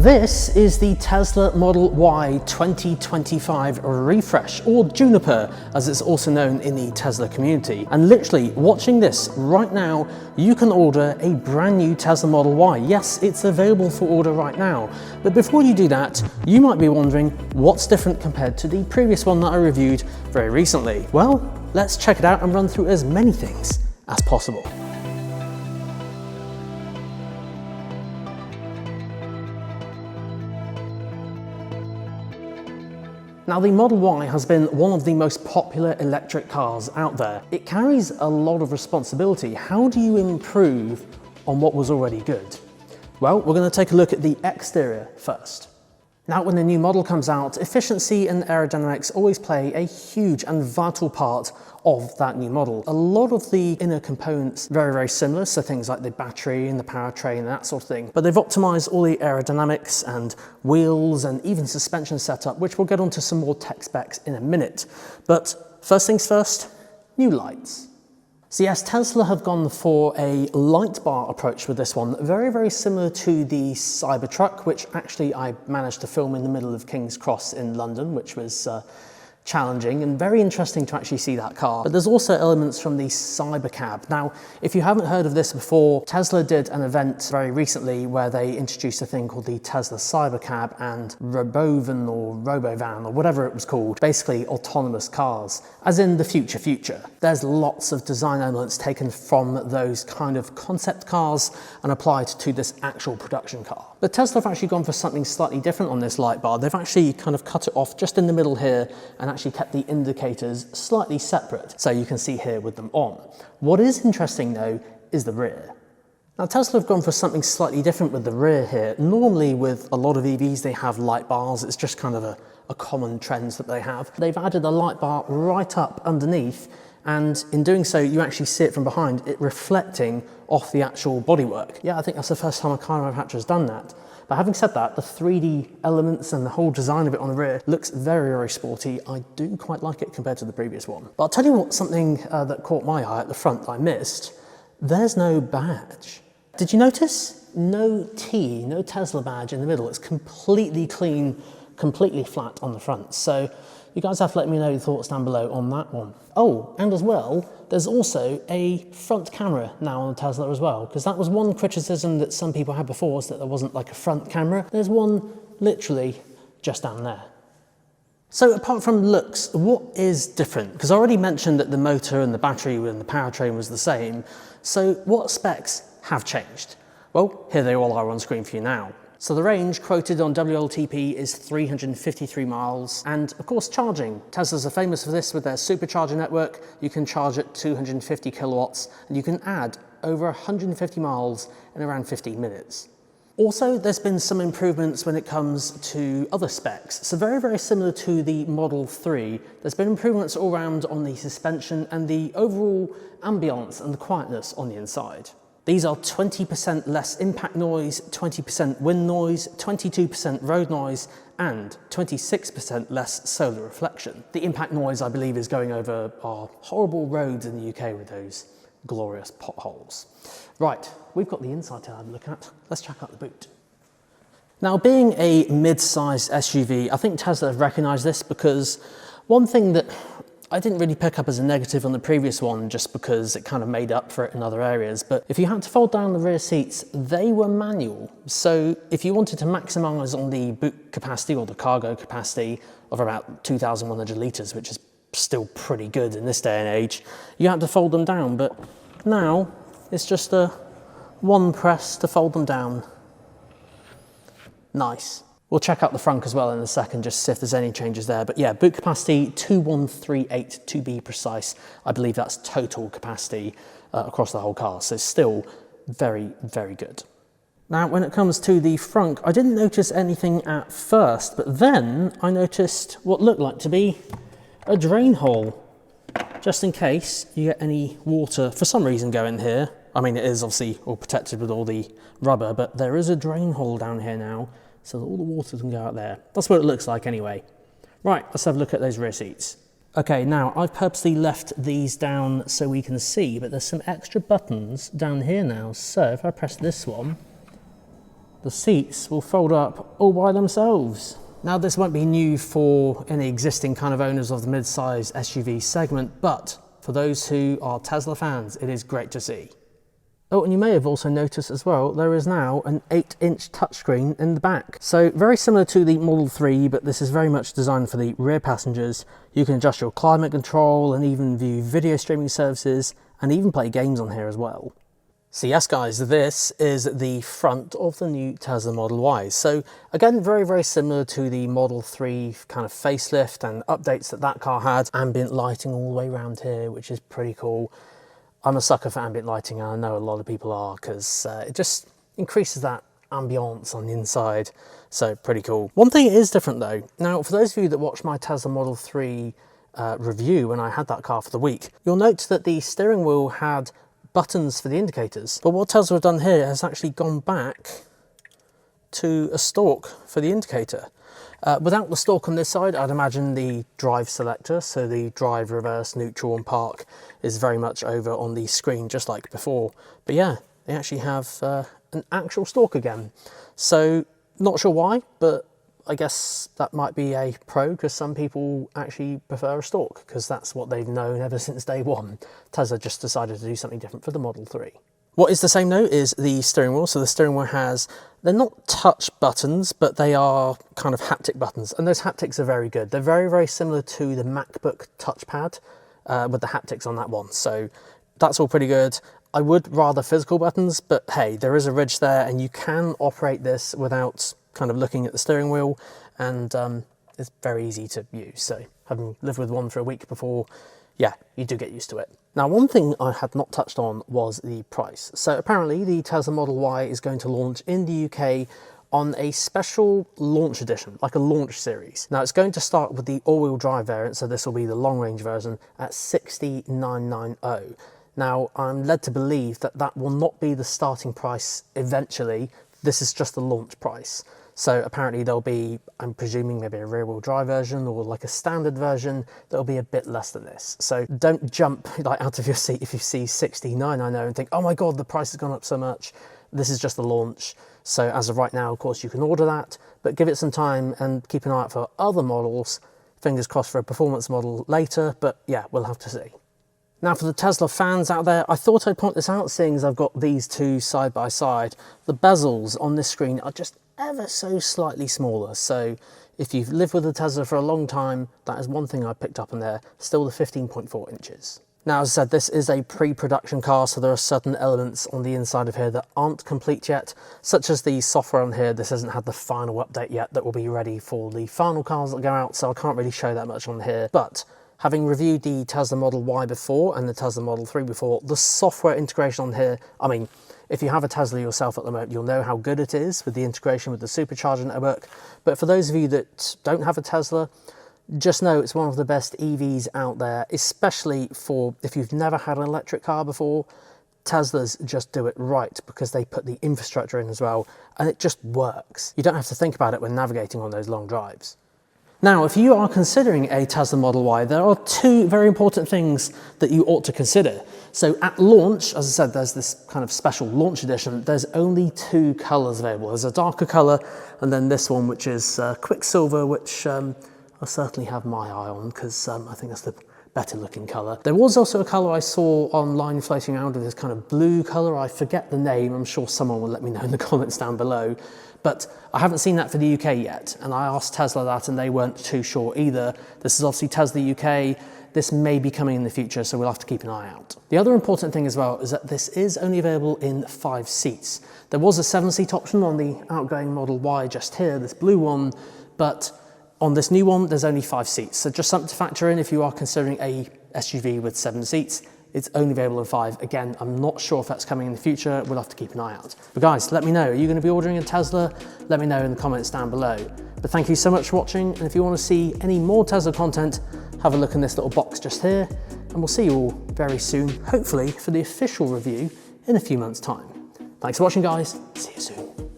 This is the Tesla Model Y 2025 refresh, or Juniper as it's also known in the Tesla community. And literally watching this right now, you can order a brand new Tesla Model Y. Yes, it's available for order right now. But before you do that, you might be wondering what's different compared to the previous one that I reviewed very recently. Well, let's check it out and run through as many things as possible. Now, the Model Y has been one of the most popular electric cars out there. It carries a lot of responsibility. How do you improve on what was already good? Well, we're going to take a look at the exterior first. Now, when a new model comes out, efficiency and aerodynamics always play a huge and vital part of that new model. A lot of the inner components very similar, so things like the battery and the powertrain and that sort of thing, but they've optimized all the aerodynamics and wheels and even suspension setup, which we'll get onto some more tech specs in a minute. But first things first, new lights. So yes, Tesla have gone for a light bar approach with this one, very similar to the Cybertruck, which actually I managed to film in the middle of King's Cross in London, which was challenging and very interesting to actually see that car. But there's also elements from the Cybercab. Now, if you haven't heard of this before, Tesla did an event very recently where they introduced a thing called the Tesla Cybercab and Robovan or Robovan or whatever it was called, basically autonomous cars, as in the future. There's lots of design elements taken from those kind of concept cars and applied to this actual production car. But Tesla have actually gone for something slightly different on this light bar. They've actually kind of cut it off just in the middle here and actually kept the indicators slightly separate, so you can see here with them on. What is interesting though is the rear. Now, Tesla have gone for something slightly different with the rear here. Normally with a lot of EVs they have light bars, it's just kind of a common trend that they have. They've added a light bar right up underneath, and in doing so you actually see it from behind, it reflecting off the actual bodywork. Yeah, I think that's the first time a car manufacturer has done that. But having said that, the 3D elements and the whole design of it on the rear looks very sporty. I do quite like it compared to the previous one. But I'll tell you what, something that caught my eye at the front that I missed, there's no badge. Did you notice? No T, no Tesla badge in the middle. It's completely clean, completely flat on the front. So you guys have to let me know your thoughts down below on that one. Oh, and as well, there's also a front camera now on the Tesla as well, because that was one criticism that some people had before, was that there wasn't like a front camera. There's one literally just down there. So apart from looks, what is different? Because I already mentioned that the motor and the battery and the powertrain was the same. So what specs have changed? Well, here they all are on screen for you now. So the range quoted on WLTP is 353 miles, and of course charging. Teslas are famous for this with their Supercharging network. You can charge at 250 kilowatts, and you can add over 150 miles in around 15 minutes. Also, there's been some improvements when it comes to other specs. So very similar to the Model 3, there's been improvements all around on the suspension and the overall ambience and the quietness on the inside. These are 20% less impact noise, 20% wind noise, 22% road noise, and 26% less solar reflection. The impact noise, I believe, is going over our horrible roads in the UK with those glorious potholes. Right, we've got the inside to have a look at. Let's check out the boot. Now, being a mid-sized SUV, I think Tesla have recognised this, because one thing that I didn't really pick up as a negative on the previous one, just because it kind of made up for it in other areas. But if you had to fold down the rear seats, they were manual. So if you wanted to maximise on the boot capacity or the cargo capacity of about 2,100 litres, which is still pretty good in this day and age, you had to fold them down. But now it's just a one press to fold them down. Nice. We'll check out the Frunk as well in a second, just to see if there's any changes there. But yeah, boot capacity 2138 to be precise. I believe that's total capacity across the whole car. So still very good. Now, when it comes to the Frunk, I didn't notice anything at first, but then I noticed what looked like to be a drain hole, just in case you get any water for some reason go in here. I mean, it is obviously all protected with all the rubber, but there is a drain hole down here now, so that all the water can go out there. That's what it looks like anyway. Right, let's have a look at those rear seats. Okay, now I've purposely left these down so we can see, but there's some extra buttons down here now. So if I press this one, the seats will fold up all by themselves. Now this won't be new for any existing kind of owners of the mid-size SUV segment, but for those who are Tesla fans, it is great to see. Oh, and you may have also noticed as well, there is now an 8-inch touchscreen in the back. So very similar to the Model 3, but this is very much designed for the rear passengers. You can adjust your climate control and even view video streaming services and even play games on here as well. So yes guys, this is the front of the new Tesla Model Y. So again, very, very similar to the Model 3 kind of facelift and updates that car had. Ambient lighting all the way around here, which is pretty cool. I'm a sucker for ambient lighting, and I know a lot of people are, because it just increases that ambiance on the inside. So pretty cool. One thing is different though. Now, for those of you that watched my Tesla Model 3 review when I had that car for the week, you'll note that the steering wheel had buttons for the indicators. But what Tesla have done here has actually gone back to a stalk for the indicator. Without the stalk on this side, I'd imagine the drive selector, so the drive, reverse, neutral and park, is very much over on the screen just like before. But yeah, they actually have an actual stalk again. So not sure why, but I guess that might be a pro, because some people actually prefer a stalk, because that's what they've known ever since day one. Tesla just decided to do something different for the Model 3. What is the same though is the steering wheel. So the steering wheel has, they're not touch buttons, but they are kind of haptic buttons. And those haptics are very good. They're very, very similar to the MacBook touchpad with the haptics on that one. So that's all pretty good. I would rather physical buttons, but hey, there is a ridge there and you can operate this without kind of looking at the steering wheel, and it's very easy to use. So having lived with one for a week before, yeah, you do get used to it. Now, one thing I had not touched on was the price. So apparently the Tesla Model Y is going to launch in the UK on a special launch edition, like a launch series. Now it's going to start with the all-wheel drive variant, so this will be the long-range version at 60990. Now I'm led to believe that that will not be the starting price eventually. This is just the launch price. So apparently there'll be, I'm presuming, maybe a rear-wheel drive version or like a standard version that'll be a bit less than this. So don't jump like out of your seat if you see 60990 and think, oh my God, the price has gone up so much. This is just the launch. So as of right now, of course, you can order that, but give it some time and keep an eye out for other models. Fingers crossed for a performance model later, but yeah, we'll have to see. Now for the Tesla fans out there, I thought I'd point this out, seeing as I've got these two side by side. The bezels on this screen are just ever so slightly smaller. So if you've lived with a Tesla for a long time, that is one thing I picked up in there, still the 15.4 inches. Now, as I said, this is a pre-production car, so there are certain elements on the inside of here that aren't complete yet, such as the software on here. This hasn't had the final update yet that will be ready for the final cars that go out, so I can't really show that much on here. But having reviewed the Tesla Model Y before and the Tesla Model 3 before, the software integration on here, I mean, if you have a Tesla yourself at the moment, you'll know how good it is with the integration with the Supercharging network. But for those of you that don't have a Tesla, just know it's one of the best EVs out there, especially for if you've never had an electric car before. Teslas just do it right because they put the infrastructure in as well, and it just works. You don't have to think about it when navigating on those long drives. Now, if you are considering a Tesla Model Y, there are two very important things that you ought to consider. So at launch, as I said, there's this kind of special launch edition. There's only two colors available. There's a darker color, and then this one, which is Quicksilver, which I'll certainly have my eye on, because I think that's the better looking color. There was also a color I saw online floating around of this kind of blue color. I forget the name. I'm sure someone will let me know in the comments down below. But I haven't seen that for the UK yet, and I asked Tesla that and they weren't too sure either. This is obviously Tesla UK. This may be coming in the future, so we'll have to keep an eye out. The other important thing as well is that this is only available in 5 seats. There was a 7-seat option on the outgoing Model Y just here, this blue one, but on this new one, there's only 5 seats. So just something to factor in if you are considering a SUV with 7 seats. It's only available in 5. Again, I'm not sure if that's coming in the future. We'll have to keep an eye out. But guys, let me know. Are you going to be ordering a Tesla? Let me know in the comments down below. But thank you so much for watching. And if you want to see any more Tesla content, have a look in this little box just here. And we'll see you all very soon, hopefully for the official review in a few months' time. Thanks for watching, guys. See you soon.